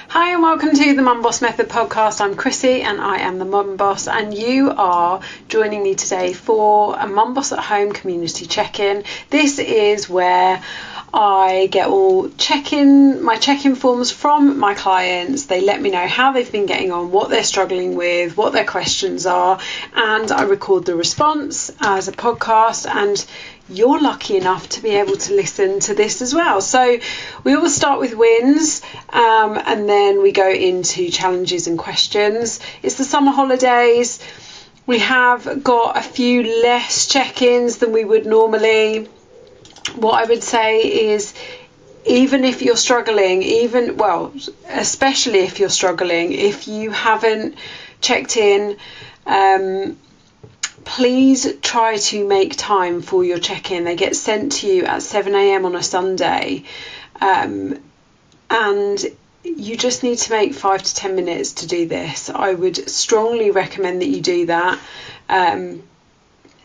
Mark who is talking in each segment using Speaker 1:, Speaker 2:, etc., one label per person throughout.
Speaker 1: Hi and welcome to the Mum Boss Method podcast. I'm Chrissy and I am the Mum Boss, and you are joining me today for a Mum Boss at Home community check-in. This is where I get all check-in forms from my clients. They let me know how they've been getting on, what they're struggling with, what their questions are, and I record the response as a podcast, and you're lucky enough to be able to listen to this as well. So we always start with wins and then we go into challenges and questions. It's the summer holidays. We have got a few less check-ins than we would normally. What I would say is, even if you're struggling, especially if you're struggling, if you haven't checked in, please try to make time for your check-in. They get sent to you at 7 a.m. on a Sunday, and you just need to make 5 to 10 minutes to do this. I would strongly recommend that you do that,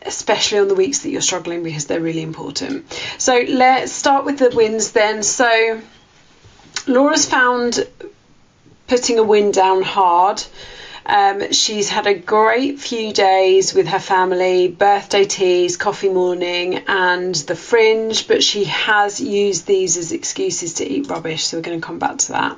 Speaker 1: especially on the weeks that you're struggling, because they're really important. So let's start with the wins then. So Laura's found putting a win down hard. She's had a great few days with her family, birthday teas, coffee morning and the fringe, but she has used these as excuses to eat rubbish, so we're going to come back to that.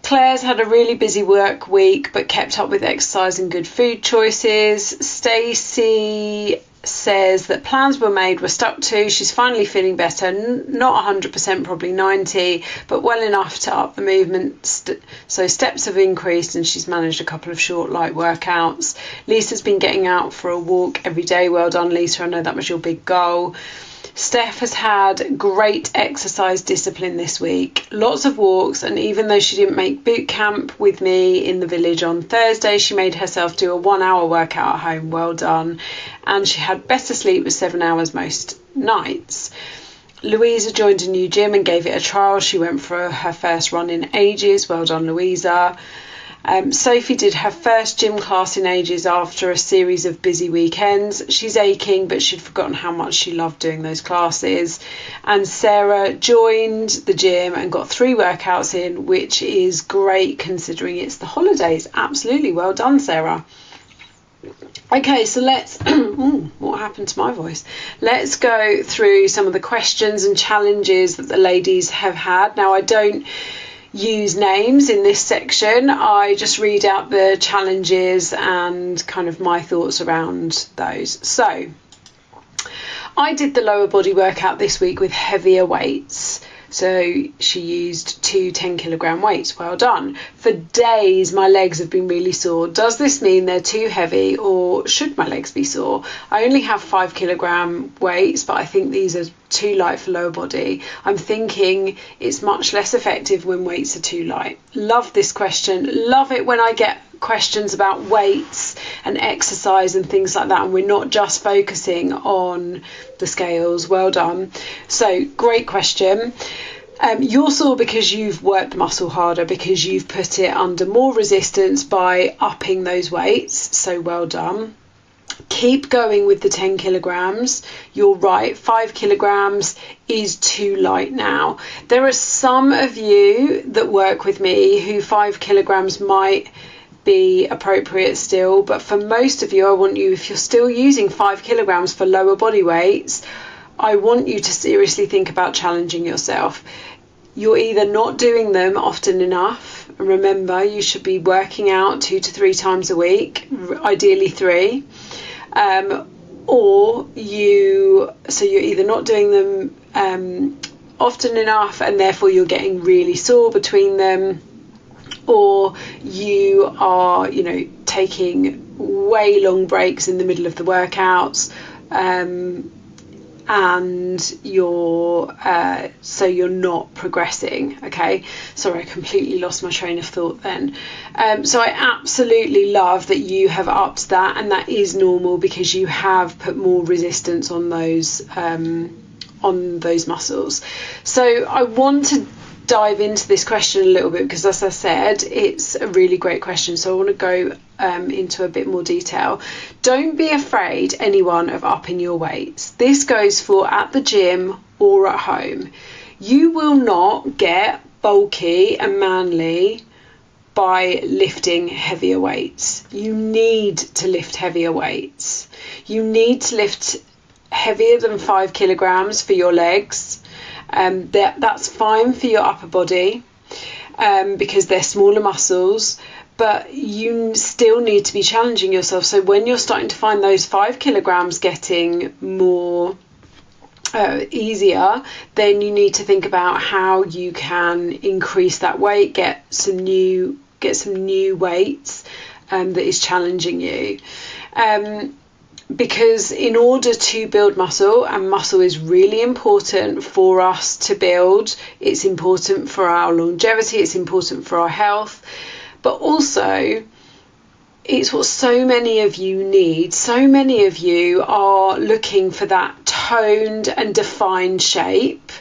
Speaker 1: Claire's had a really busy work week but kept up with exercise and good food choices. Stacey says that plans were made, were stuck to. She's finally feeling better, not 100%, probably 90, but well enough to up the movement. So steps have increased and she's managed a couple of short light workouts. Lisa's been getting out for a walk every day. Well done, Lisa. I know that was your big goal. Steph has had great exercise discipline this week, lots of walks, and even though she didn't make boot camp with me in the village on Thursday, she made herself do a 1 hour workout at home. Well done. And she had better sleep with 7 hours most nights. Louisa joined a new gym and gave it a trial. She went for her first run in ages. Well done, Louisa. Sophie did her first gym class in ages after a series of busy weekends. She's aching, but she'd forgotten how much she loved doing those classes. And Sarah joined the gym and got 3 workouts in, which is great considering it's the holidays. Absolutely, well done, Sarah. Okay, so let's, what happened to my voice? Let's go through some of the questions and challenges that the ladies have had. Now, I don't use names in this section. I just read out the challenges and kind of my thoughts around those. So I did the lower body workout this week with heavier weights. So she used 2 10-kilogram weights. Well done. For days my legs have been really sore. Does this mean they're too heavy, or should my legs be sore? I only have 5-kilogram weights, but I think these are too light for lower body. I'm thinking it's much less effective when weights are too light. Love this question. Love it when I get questions about weights and exercise and things like that, and we're not just focusing on the scales. Well done. So great question. You're sore because you've worked the muscle harder, because you've put it under more resistance by upping those weights. So well done. Keep going with the 10 kilograms. You're right, 5 kilograms is too light now. There are some of you that work with me who 5 kilograms might be appropriate still, but for most of you, I want you, if you're still using 5 kilograms for lower body weights, I want you to seriously think about challenging yourself. You're either not doing them often enough. Remember, you should be working out 2 to 3 times a week, ideally 3, or you're either not doing them often enough and therefore you're getting really sore between them, or you are, taking way long breaks in the middle of the workouts, and you're not progressing. Okay, sorry, I completely lost my train of thought then. So I absolutely love that you have upped that, and that is normal because you have put more resistance on those muscles. So I want to dive into this question a little bit because, as I said, it's a really great question, so I want to go into a bit more detail. Don't be afraid, anyone, of upping your weights. This goes for at the gym or at home. You will not get bulky and manly by lifting heavier weights. You need to lift heavier weights. You need to lift heavier than 5 kilograms for your legs. That's fine for your upper body because they're smaller muscles, but you still need to be challenging yourself. So when you're starting to find those 5 kilograms getting more easier, then you need to think about how you can increase that weight, get some new weights that is challenging you. Because in order to build muscle, and muscle is really important for us to build, it's important for our longevity, it's important for our health, but also it's what so many of you need. So many of you are looking for that toned and defined shape,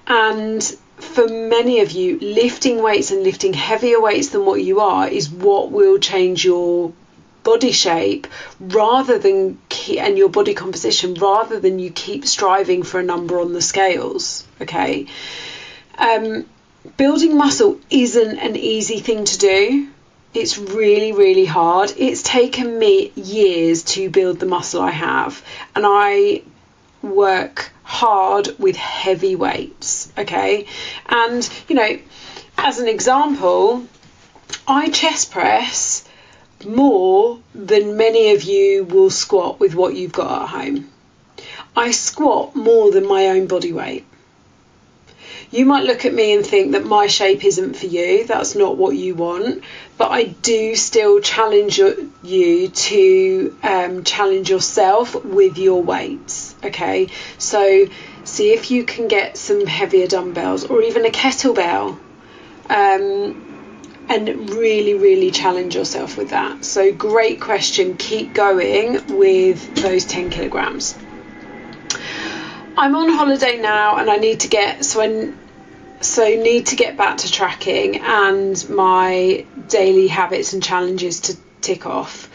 Speaker 1: and for many of you, lifting weights and lifting heavier weights than what you are is what will change your body shape and your body composition, rather than you keep striving for a number on the scales. Okay, building muscle isn't an easy thing to do. It's really, really hard. It's taken me years to build the muscle I have, and I work hard with heavy weights. Okay, and as an example, I chest press more than many of you will squat with what you've got at home. I squat more than my own body weight. You might look at me and think that my shape isn't for you, that's not what you want, but I do still challenge you to challenge yourself with your weights. Okay, so see if you can get some heavier dumbbells or even a kettlebell, and really, really challenge yourself with that. So great question. Keep going with those 10 kilograms. I'm on holiday now, and I need to get back to tracking and my daily habits and challenges to tick off.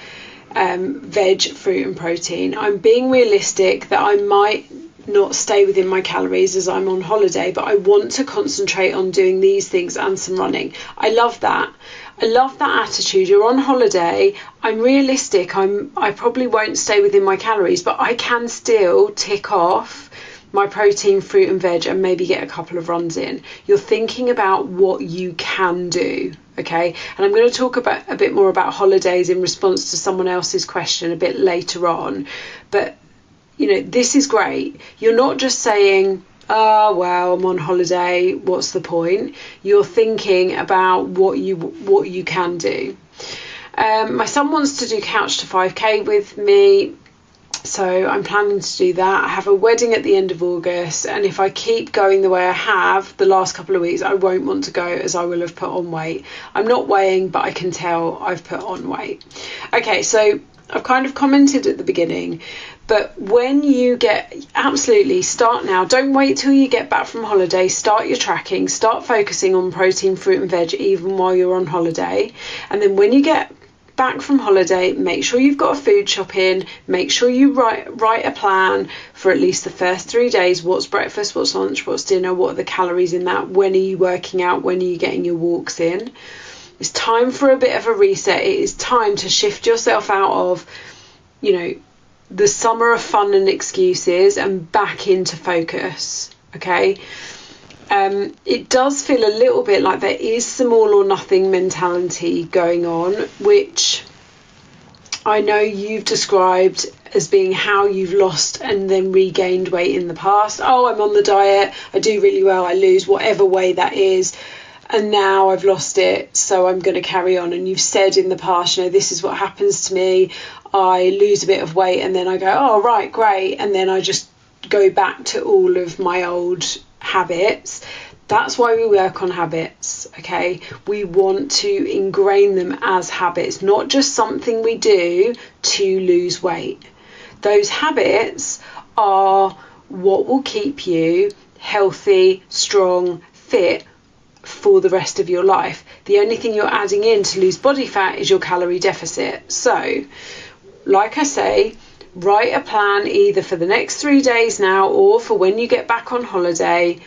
Speaker 1: Veg, fruit and protein. I'm being realistic that I might not stay within my calories as I'm on holiday, but I want to concentrate on doing these things and some running. I love that attitude. You're on holiday. I'm realistic. I probably won't stay within my calories, but I can still tick off my protein, fruit and veg, and maybe get a couple of runs in. You're thinking about what you can do. Okay, and I'm going to talk about a bit more about holidays in response to someone else's question a bit later on, but this is great. You're not just saying, oh well, I'm on holiday, what's the point? You're thinking about what you can do. My son wants to do Couch to 5k with me, so I'm planning to do that. I have a wedding at the end of August, and if I keep going the way I have the last couple of weeks, I won't want to go, as I will have put on weight. I'm not weighing, but I can tell I've put on weight. Okay, so I've kind of commented at the beginning, but when you absolutely start now. Don't wait till you get back from holiday. Start your tracking, start focusing on protein, fruit and veg even while you're on holiday. And then when you get back from holiday, make sure you've got a food shop in, make sure you write a plan for at least the first 3 days. What's breakfast, what's lunch, what's dinner, what are the calories in that, when are you working out, when are you getting your walks in. It's time for a bit of a reset. It is time to shift yourself out of the summer of fun and excuses and back into focus. Okay, it does feel a little bit like there is some all or nothing mentality going on, which I know you've described as being how you've lost and then regained weight in the past. Oh, I'm on the diet, I do really well, I lose whatever way that is, and now I've lost it, so I'm going to carry on. And you've said in the past, this is what happens to me. I lose a bit of weight and then I go, oh right, great, and then I just go back to all of my old habits. That's why we work on habits. Okay, we want to ingrain them as habits, not just something we do to lose weight. Those habits are what will keep you healthy, strong, fit for the rest of your life. The only thing you're adding in to lose body fat is your calorie deficit. So like I say, write a plan either for the next 3 days now or for when you get back on holiday,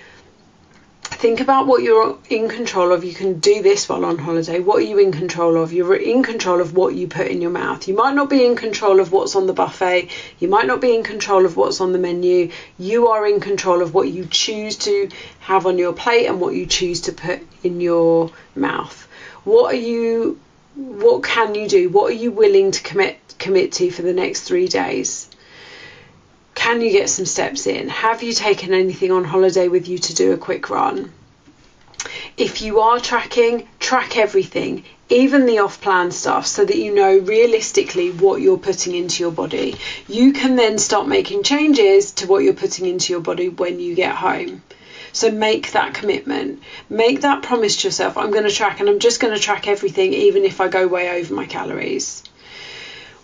Speaker 1: Think about what you're in control of. You can do this while on holiday. What are you in control of? You're in control of what you put in your mouth. You might not be in control of what's on the buffet. You might not be in control of what's on the menu. You are in control of what you choose to have on your plate and what you choose to put in your mouth. What can you do? What are you willing to commit to for the next 3 days? Can you get some steps in? Have you taken anything on holiday with you to do a quick run? If you are tracking, track everything, even the off-plan stuff, so that you know realistically what you're putting into your body. You can then start making changes to what you're putting into your body when you get home. So make that commitment. Make that promise to yourself. I'm going to track, and I'm just going to track everything, even if I go way over my calories.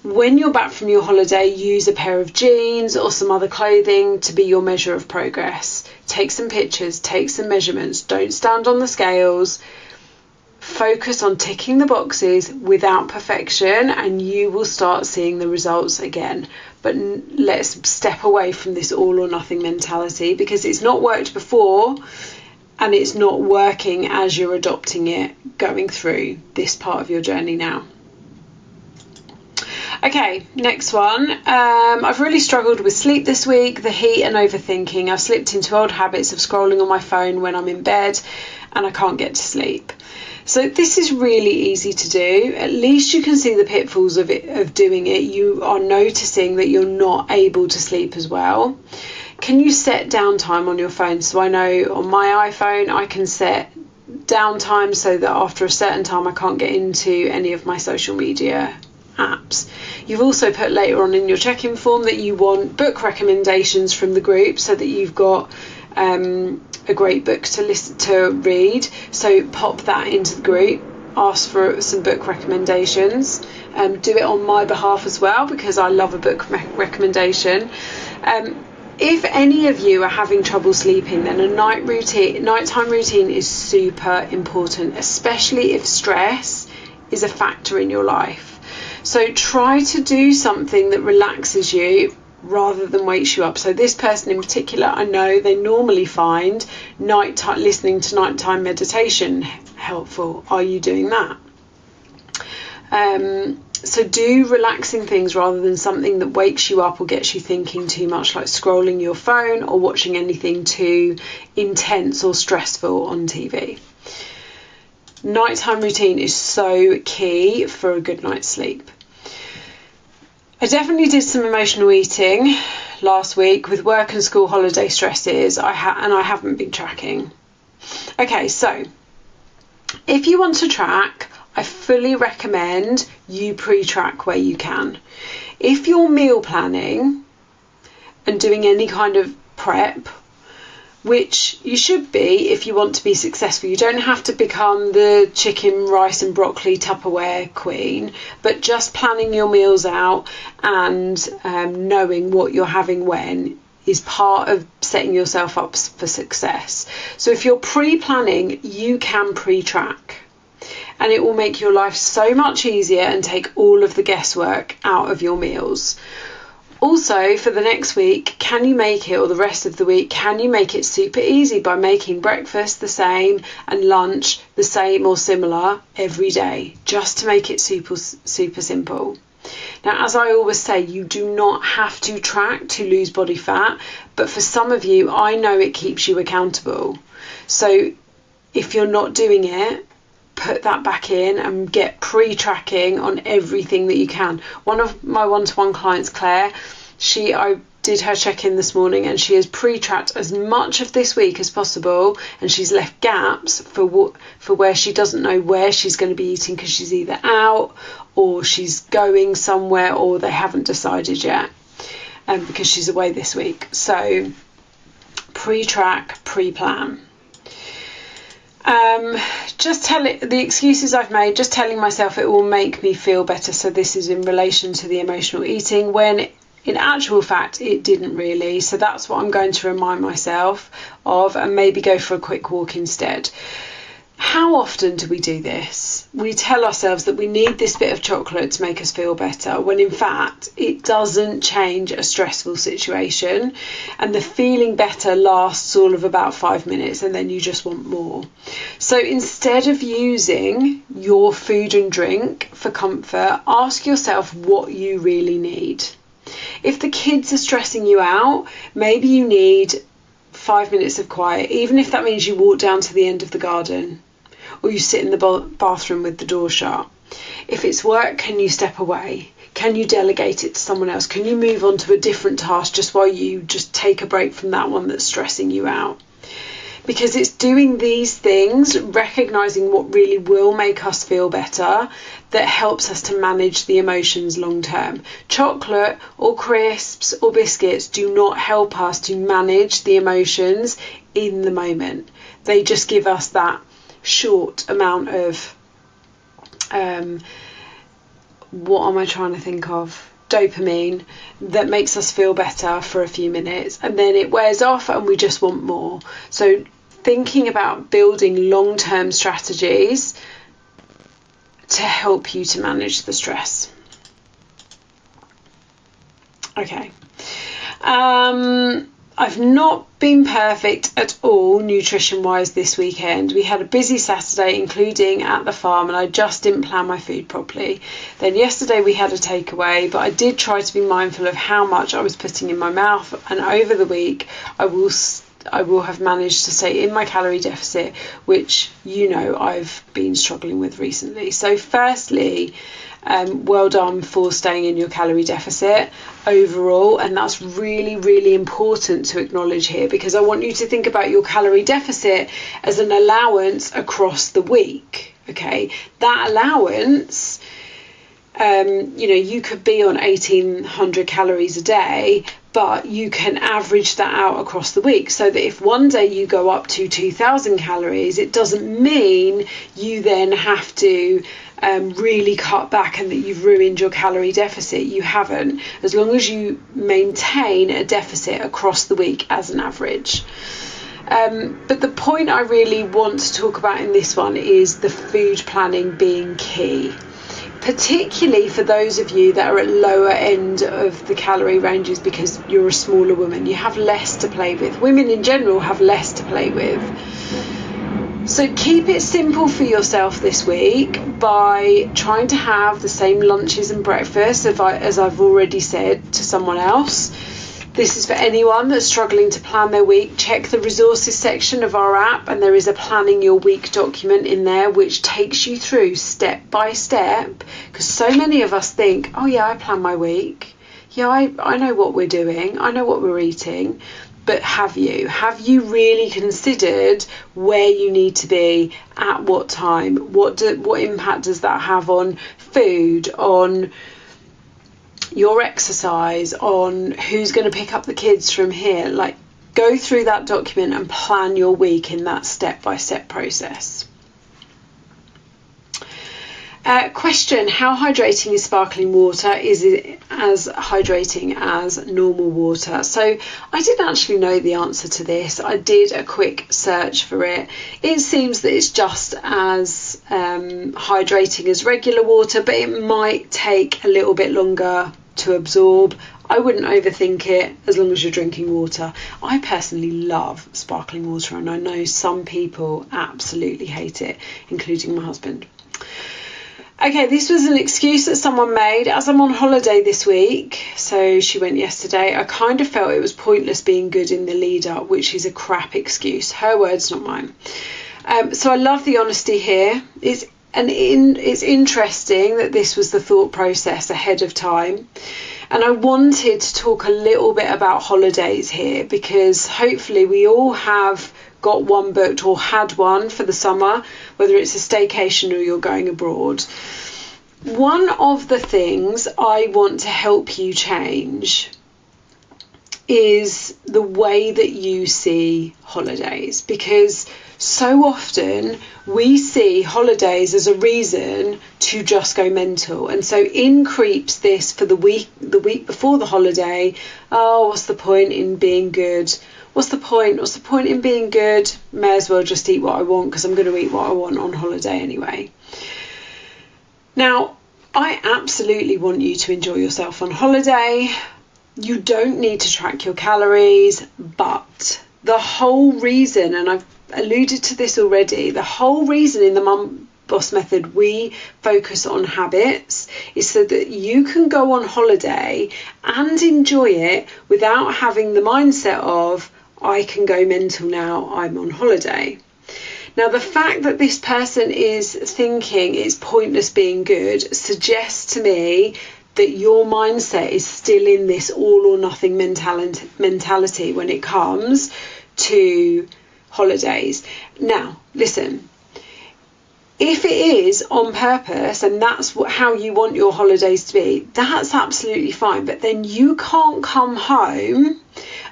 Speaker 1: When you're back from your holiday, use a pair of jeans or some other clothing to be your measure of progress. Take some pictures, take some measurements. Don't stand on the scales. Focus on ticking the boxes without perfection, and you will start seeing the results again. But let's step away from this all or nothing mentality, because it's not worked before and it's not working as you're adopting it going through this part of your journey now. Okay, next one. I've really struggled with sleep this week, the heat and overthinking. I've slipped into old habits of scrolling on my phone when I'm in bed and I can't get to sleep. So this is really easy to do. At least you can see the pitfalls of doing it. You are noticing that you're not able to sleep as well. Can you set downtime on your phone? So I know on my iPhone I can set downtime so that after a certain time I can't get into any of my social media apps. You've also put later on in your check-in form that you want book recommendations from the group, so that you've got a great book to read. So pop that into the group, ask for some book recommendations. Do it on my behalf as well, because I love a book recommendation. If any of you are having trouble sleeping, then a nighttime routine is super important, especially if stress is a factor in your life. So try to do something that relaxes you rather than wakes you up. So this person in particular, I know they normally find listening to nighttime meditation helpful. Are you doing that? So do relaxing things rather than something that wakes you up or gets you thinking too much, like scrolling your phone or watching anything too intense or stressful on TV. Nighttime routine is so key for a good night's sleep. I definitely did some emotional eating last week with work and school holiday stresses, and I haven't been tracking. Okay, so if you want to track, I fully recommend you pre-track where you can. If you're meal planning and doing any kind of prep, which you should be if you want to be successful. You don't have to become the chicken, rice and broccoli Tupperware queen, but just planning your meals out and knowing what you're having when is part of setting yourself up for success. So if you're pre-planning, you can pre-track, and it will make your life so much easier and take all of the guesswork out of your meals. Also, for the next week, can you make it, or the rest of the week, can you make it super easy by making breakfast the same and lunch the same or similar every day, just to make it super simple. Now, as I always say, you do not have to track to lose body fat, but for some of you, I know it keeps you accountable. So if you're not doing it, put that back in and get pre-tracking on everything that you can. One of my one-to-one clients, Claire, I did her check-in this morning, and she has pre-tracked as much of this week as possible, and she's left gaps for where she doesn't know where she's going to be eating, because she's either out or she's going somewhere, or they haven't decided yet, because she's away this week. So pre-track, pre-plan. The excuses I've made, just telling myself it will make me feel better. So this is in relation to the emotional eating, when in actual fact it didn't really. So that's what I'm going to remind myself of, and maybe go for a quick walk instead. How often do we do this? We tell ourselves that we need this bit of chocolate to make us feel better, when in fact it doesn't change a stressful situation, and the feeling better lasts all of about 5 minutes and then you just want more. So instead of using your food and drink for comfort, ask yourself what you really need. If the kids are stressing you out, maybe you need 5 minutes of quiet, even if that means you walk down to the end of the garden or you sit in the bathroom with the door shut. If it's work, can you step away? Can you delegate it to someone else? Can you move on to a different task just while you just take a break from that one that's stressing you out? Because it's doing these things, recognising what really will make us feel better, that helps us to manage the emotions long term. Chocolate or crisps or biscuits do not help us to manage the emotions in the moment. They just give us that short amount of, dopamine that makes us feel better for a few minutes, and then it wears off and we just want more. So thinking about building long-term strategies to help you to manage the stress. Okay. I've not been perfect at all nutrition-wise this weekend. We had a busy Saturday, including at the farm, and I just didn't plan my food properly. Then yesterday we had a takeaway, but I did try to be mindful of how much I was putting in my mouth, and over the week I will have managed to stay in my calorie deficit, which I've been struggling with recently. So firstly, well done for staying in your calorie deficit overall, and that's really, really important to acknowledge here, because I want you to think about your calorie deficit as an allowance across the week. Okay, that allowance, you could be on 1,800 calories a day, but you can average that out across the week, so that if one day you go up to 2,000 calories, it doesn't mean you then have to really cut back and that you've ruined your calorie deficit. You haven't, as long as you maintain a deficit across the week as an average. But the point I really want to talk about in this one is the food planning being key, particularly for those of you that are at lower end of the calorie ranges, because you're a smaller woman. You have less to play with. Women in general have less to play with. So keep it simple for yourself this week by trying to have the same lunches and breakfasts as I've already said to someone else. This is for anyone that's struggling to plan their week. Check the resources section of our app, and there is a planning your week document in there which takes you through step by step, because so many of us think, oh yeah, I plan my week. Yeah, I know what we're doing. I know what we're eating. But have you really considered where you need to be at what time? What impact does that have on food, on your exercise, on who's going to pick up the kids from here? Like, go through that document and plan your week in that step-by-step process. Question: how hydrating is sparkling water? Is it as hydrating as normal water? So I didn't actually know the answer to this. I did a quick search for it. It seems that it's just as hydrating as regular water, but it might take a little bit longer to absorb. I wouldn't overthink it as long as you're drinking water. I personally love sparkling water, and I know some people absolutely hate it, including my husband. Okay, this was an excuse that someone made. As I'm on holiday this week, so she went yesterday, I kind of felt it was pointless being good in the lead up, which is a crap excuse. Her words, not mine. So I love the honesty here. It's interesting that this was the thought process ahead of time. And I wanted to talk a little bit about holidays here, because hopefully we all have got one booked or had one for the summer, whether it's a staycation or you're going abroad. One of the things I want to help you change is the way that you see holidays, because so often we see holidays as a reason to just go mental, and so in creeps this for the week before the holiday. Oh, what's the point in being good? what's the point? What's the point in being good? May as well just eat what I want, because I'm going to eat what I want on holiday anyway. Now, I absolutely want you to enjoy yourself on holiday. You don't need to track your calories, but the whole reason, and I've alluded to this already, the whole reason in the Mum Boss Method we focus on habits is so that you can go on holiday and enjoy it without having the mindset of, I can go mental now, I'm on holiday. Now, the fact that this person is thinking it's pointless being good suggests to me that your mindset is still in this all or nothing mentality when it comes to holidays. Now, listen, if it is on purpose and that's how you want your holidays to be, that's absolutely fine. But then you can't come home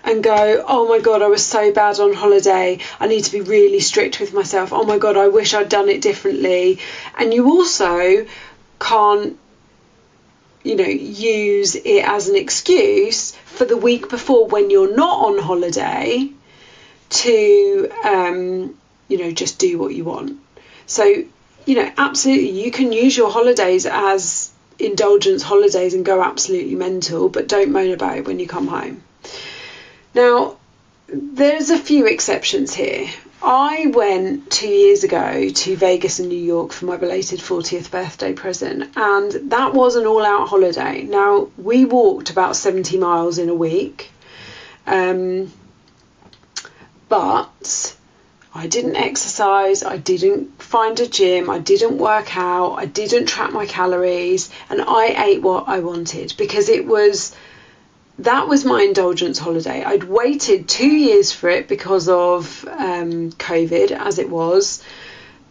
Speaker 1: and go, oh my God, I was so bad on holiday, I need to be really strict with myself. Oh my God, I wish I'd done it differently. And you also can't, use it as an excuse for the week before when you're not on holiday to, just do what you want. So, absolutely, you can use your holidays as indulgence holidays and go absolutely mental, but don't moan about it when you come home. Now, there's a few exceptions here. I went 2 years ago to Vegas and New York for my belated 40th birthday present, and that was an all-out holiday. Now, we walked about 70 miles in a week, but I didn't exercise, I didn't find a gym, I didn't work out, I didn't track my calories, and I ate what I wanted because that was my indulgence holiday. I'd waited 2 years for it because of COVID, as it was.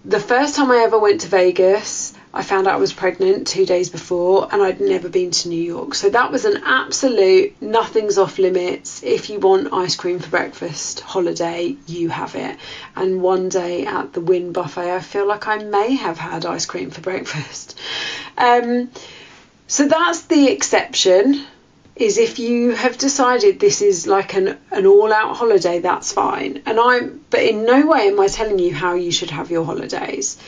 Speaker 1: The first time I ever went to Vegas, I found out I was pregnant 2 days before, and I'd never been to New York. So that was an absolute nothing's off limits. If you want ice cream for breakfast holiday, you have it. And one day at the Wynn buffet, I feel like I may have had ice cream for breakfast. So that's the exception. Is if you have decided this is like an all-out holiday, that's fine. But in no way am I telling you how you should have your holidays.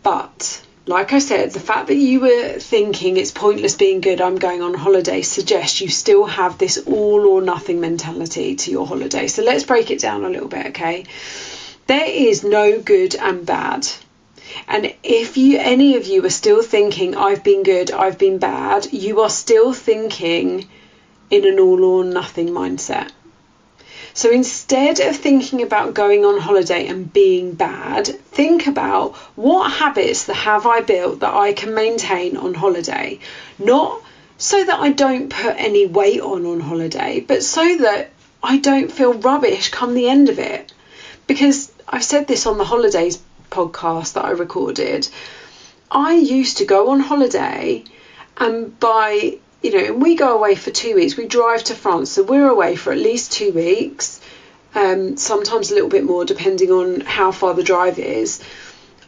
Speaker 1: But like I said, the fact that you were thinking it's pointless being good, I'm going on holiday, suggests you still have this all or nothing mentality to your holiday. So let's break it down a little bit, okay? There is no good and bad. And if any of you are still thinking, I've been good, I've been bad, you are still thinking in an all or nothing mindset. So instead of thinking about going on holiday and being bad, think about what habits have I built that I can maintain on holiday. Not so that I don't put any weight on holiday, but so that I don't feel rubbish come the end of it. Because I've said this on the holidays podcast that I recorded, I used to go on holiday and we go away for 2 weeks, we drive to France, so we're away for at least 2 weeks, sometimes a little bit more depending on how far the drive is.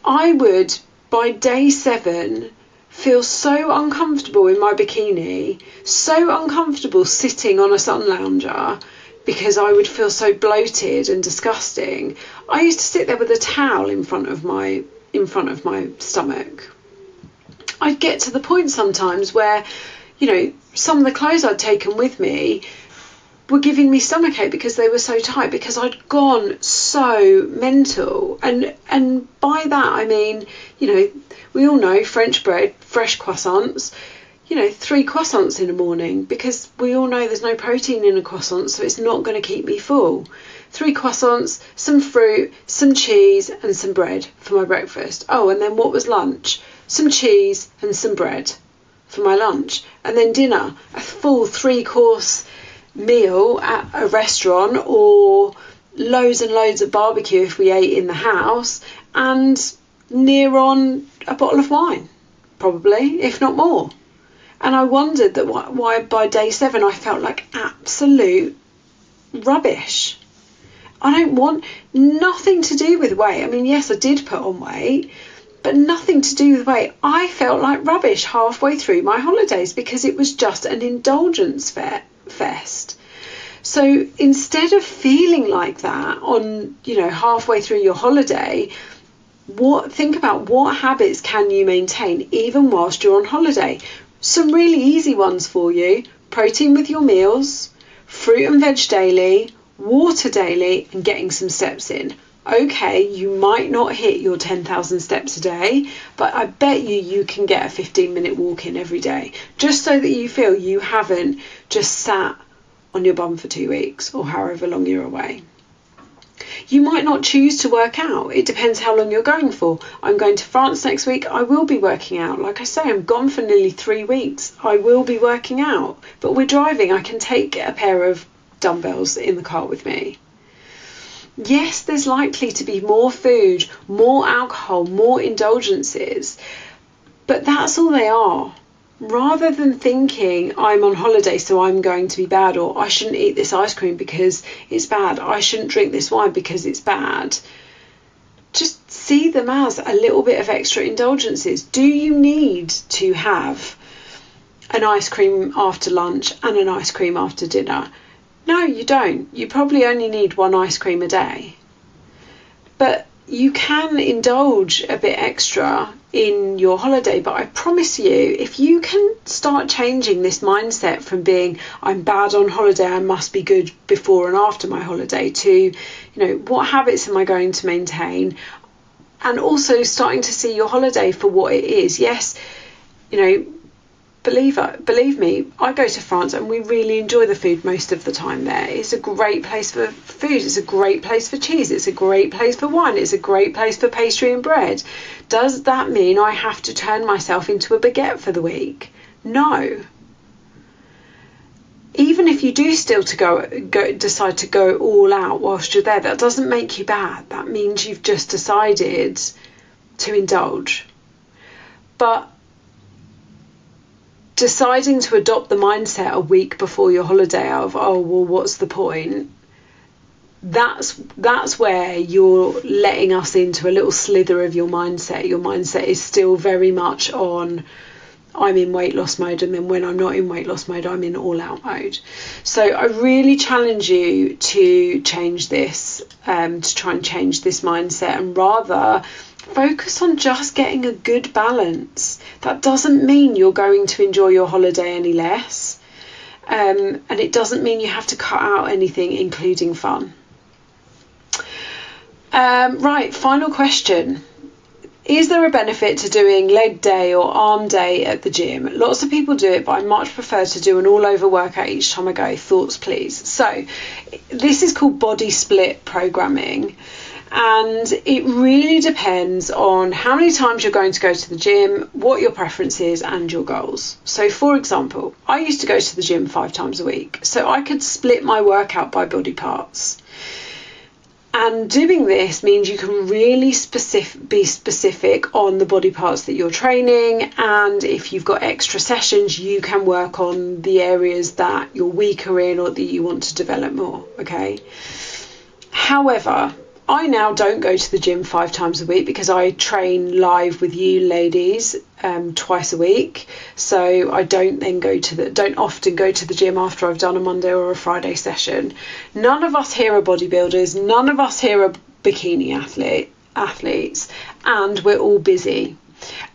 Speaker 1: I would, by day 7, feel so uncomfortable in my bikini, so uncomfortable sitting on a sun lounger, because I would feel so bloated and disgusting. I used to sit there with a towel in front of my stomach. I'd get to the point sometimes where, some of the clothes I'd taken with me were giving me stomachache because they were so tight, because I'd gone so mental. And by that I mean, we all know French bread, fresh croissants, 3 croissants in the morning, because we all know there's no protein in a croissant, so it's not going to keep me full. 3 croissants, some fruit, some cheese and some bread for my breakfast. Oh, and then what was lunch? Some cheese and some bread for my lunch. And then dinner, a full 3-course meal at a restaurant, or loads and loads of barbecue if we ate in the house, and near on a bottle of wine, probably, if not more. And I wondered that why by day 7 I felt like absolute rubbish. I don't want nothing to do with weight. I mean, yes, I did put on weight, but nothing to do with weight. I felt like rubbish halfway through my holidays because it was just an indulgence fest. So instead of feeling like that on, halfway through your holiday, think about what habits can you maintain even whilst you're on holiday. Some really easy ones for you: protein with your meals, fruit and veg daily, water daily, and getting some steps in. Okay, you might not hit your 10,000 steps a day, but I bet you can get a 15-minute walk in every day, just so that you feel you haven't just sat on your bum for 2 weeks or however long you're away. You might not choose to work out. It depends how long you're going for. I'm going to France next week. I will be working out. Like I say, I'm gone for nearly 3 weeks. I will be working out. But we're driving. I can take a pair of dumbbells in the car with me. Yes, there's likely to be more food, more alcohol, more indulgences, but that's all they are. Rather than thinking I'm on holiday so I'm going to be bad, or I shouldn't eat this ice cream because it's bad, I shouldn't drink this wine because it's bad, just see them as a little bit of extra indulgences. Do you need to have an ice cream after lunch and an ice cream after dinner? No, you don't. You probably only need one ice cream a day. But you can indulge a bit extra in your holiday. But I promise you, if you can start changing this mindset from being I'm bad on holiday, I must be good before and after my holiday, to, what habits am I going to maintain? And also starting to see your holiday for what it is. Yes, believe me, I go to France and we really enjoy the food most of the time there. It's a great place for food. It's a great place for cheese. It's a great place for wine. It's a great place for pastry and bread. Does that mean I have to turn myself into a baguette for the week? No. Even if you do still decide to go all out whilst you're there, that doesn't make you bad. That means you've just decided to indulge. But deciding to adopt the mindset a week before your holiday of, what's the point? That's where you're letting us into a little slither of your mindset. Your mindset is still very much on, I'm in weight loss mode, and then when I'm not in weight loss mode, I'm in all out mode. So I really challenge you to change this, to try and change this mindset, and rather focus on just getting a good balance. That doesn't mean you're going to enjoy your holiday any less. And it doesn't mean you have to cut out anything, including fun. Right, final question. Is there a benefit to doing leg day or arm day at the gym? Lots of people do it, but I much prefer to do an all-over workout each time I go. Thoughts, please. So this is called body split programming. And it really depends on how many times you're going to go to the gym, what your preference is, and your goals. So, for example, I used to go to the gym 5 times a week, so I could split my workout by body parts. And doing this means you can really be specific on the body parts that you're training, and if you've got extra sessions, you can work on the areas that you're weaker in or that you want to develop more, okay? However, I now don't go to the gym 5 times a week because I train live with you ladies twice a week. So I don't often go to the gym after I've done a Monday or a Friday session. None of us here are bodybuilders. None of us here are bikini athletes, and we're all busy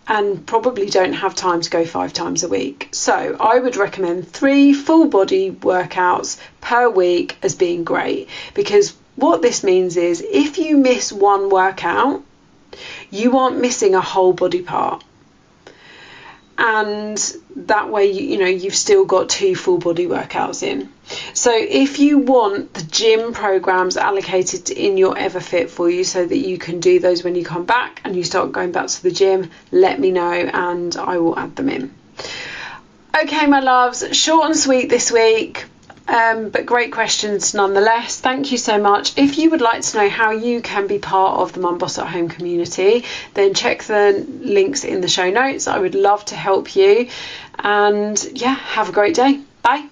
Speaker 1: and probably don't have time to go 5 times a week. So I would recommend 3 full body workouts per week as being great, because what this means is if you miss one workout, you aren't missing a whole body part. And that way, you've still got 2 full body workouts in. So if you want the gym programs allocated in your Everfit for you so that you can do those when you come back and you start going back to the gym, let me know and I will add them in. Okay, my loves, short and sweet this week. But great questions nonetheless. Thank you so much. If you would like to know how you can be part of the Mum Boss at Home community, then check the links in the show notes. I would love to help you. And yeah, have a great day. Bye.